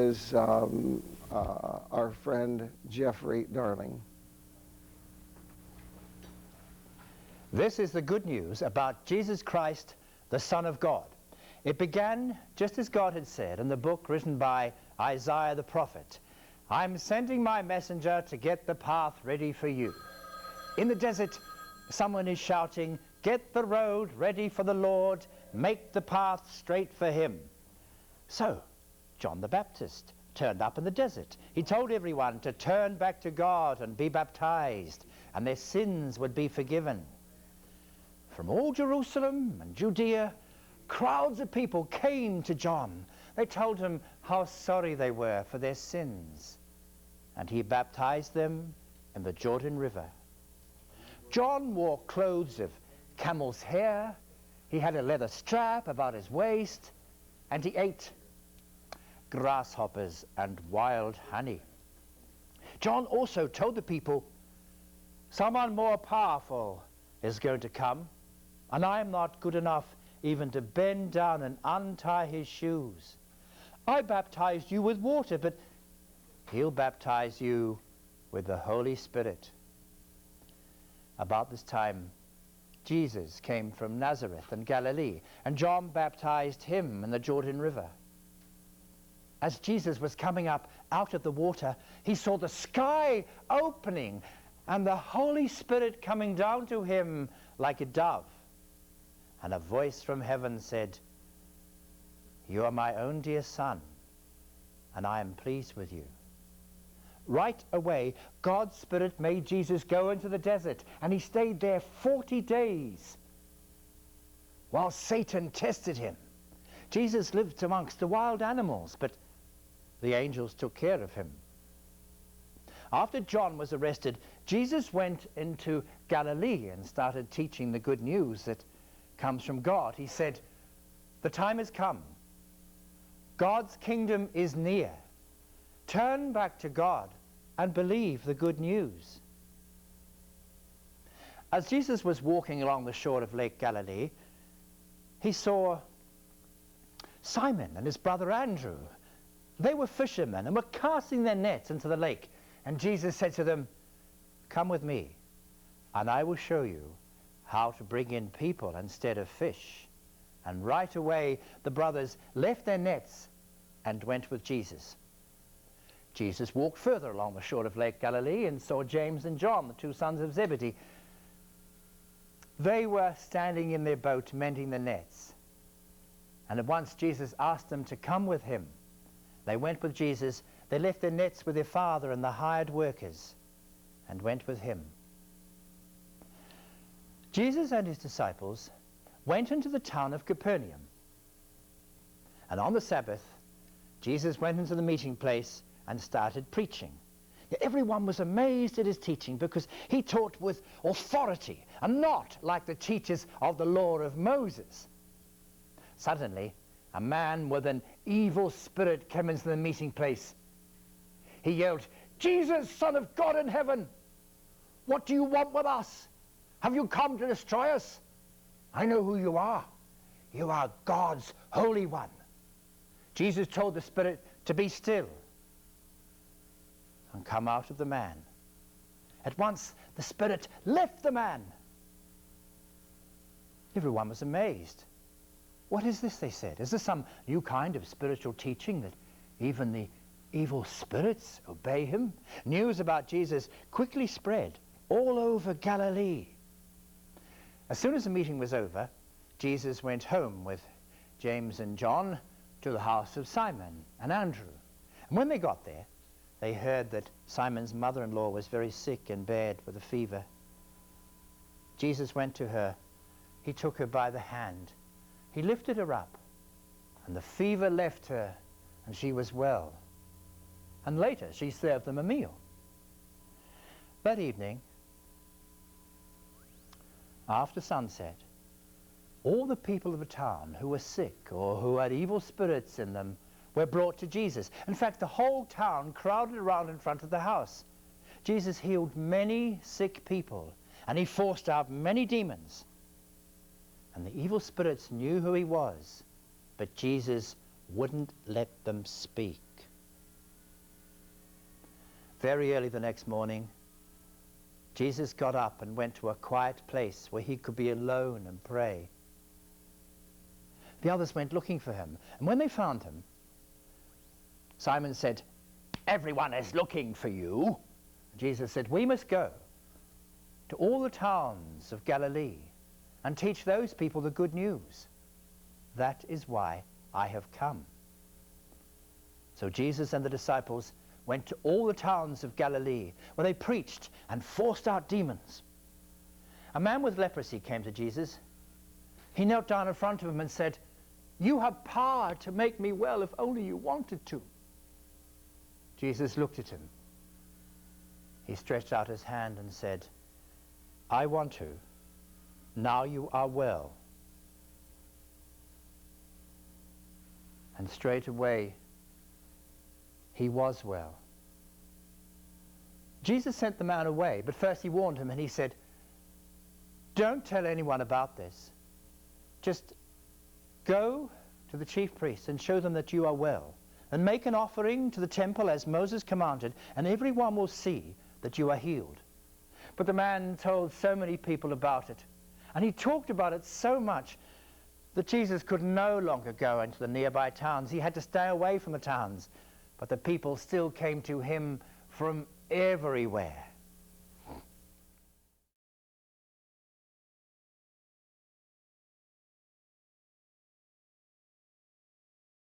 is our friend Jeffrey Darling. This is the good news about Jesus Christ, the Son of God. It began just as God had said in the book written by Isaiah the prophet. I'm sending my messenger to get the path ready for you. In the desert, someone is shouting, get the road ready for the Lord, make the path straight for him. So, John the Baptist turned up in the desert. He told everyone to turn back to God and be baptized, and their sins would be forgiven. From all Jerusalem and Judea, crowds of people came to John. They told him how sorry they were for their sins, and he baptized them in the Jordan River. John wore clothes of camel's hair, he had a leather strap about his waist, and he ate grasshoppers and wild honey. John also told the people, someone more powerful is going to come, and I am not good enough even to bend down and untie his shoes. I baptized you with water, but he'll baptize you with the Holy Spirit. About this time, Jesus came from Nazareth in Galilee, and John baptized him in the Jordan River. As Jesus was coming up out of the water, he saw the sky opening and the Holy Spirit coming down to him like a dove. And a voice from heaven said, you are my own dear Son, and I am pleased with you. Right away, God's Spirit made Jesus go into the desert, and he stayed there 40 days while Satan tested him. Jesus lived amongst the wild animals, but the angels took care of him. After John was arrested, Jesus went into Galilee and started teaching the good news that comes from God. He said, the time has come. God's kingdom is near. Turn back to God and believe the good news. As Jesus was walking along the shore of Lake Galilee, he saw Simon and his brother Andrew. They were fishermen and were casting their nets into the lake. And Jesus said to them, come with me, and I will show you how to bring in people instead of fish. And right away, the brothers left their nets and went with Jesus. Jesus walked further along the shore of Lake Galilee and saw James and John, the two sons of Zebedee. They were standing in their boat mending the nets. And at once Jesus asked them to come with him. They went with Jesus. They left their nets with their father and the hired workers and went with him. Jesus and his disciples went into the town of Capernaum. And on the Sabbath, Jesus went into the meeting place and started preaching. Everyone was amazed at his teaching because he taught with authority and not like the teachers of the law of Moses. Suddenly, a man with an evil spirit came into the meeting place. He yelled, Jesus, Son of God in heaven, what do you want with us? Have you come to destroy us? I know who you are. You are God's Holy One. Jesus told the spirit to be still and come out of the man. At once, the spirit left the man. Everyone was amazed. What is this, they said? Is this some new kind of spiritual teaching that even the evil spirits obey him? News about Jesus quickly spread all over Galilee. As soon as the meeting was over, Jesus went home with James and John to the house of Simon and Andrew. And when they got there, they heard that Simon's mother-in-law was very sick and bad with a fever. Jesus went to her. He took her by the hand. He lifted her up, and the fever left her, and she was well. And later, she served them a meal. That evening, after sunset, all the people of the town who were sick or who had evil spirits in them were brought to Jesus. In fact, the whole town crowded around in front of the house. Jesus healed many sick people, and he forced out many demons. And the evil spirits knew who he was, but Jesus wouldn't let them speak. very early the next morning, Jesus got up and went to a quiet place where he could be alone and pray. The others went looking for him, and when they found him, Simon said, "Everyone is looking for you." Jesus said, "We must go to all the towns of Galilee and teach those people the good news. That is why I have come." So Jesus and the disciples went to all the towns of Galilee, where they preached and forced out demons. A man with leprosy came to Jesus. He knelt down in front of him and said, "You have power to make me well if only you wanted to." Jesus looked at him. He stretched out his hand and said, "I want to. Now you are well." And straight away he was well. Jesus sent the man away, but first he warned him and he said, "Don't tell anyone about this. Just go to the chief priests and show them that you are well, and make an offering to the temple as Moses commanded, and everyone will see that you are healed." But the man told so many people about it, and he talked about it so much that Jesus could no longer go into the nearby towns. He had to stay away from the towns. But the people still came to him from everywhere.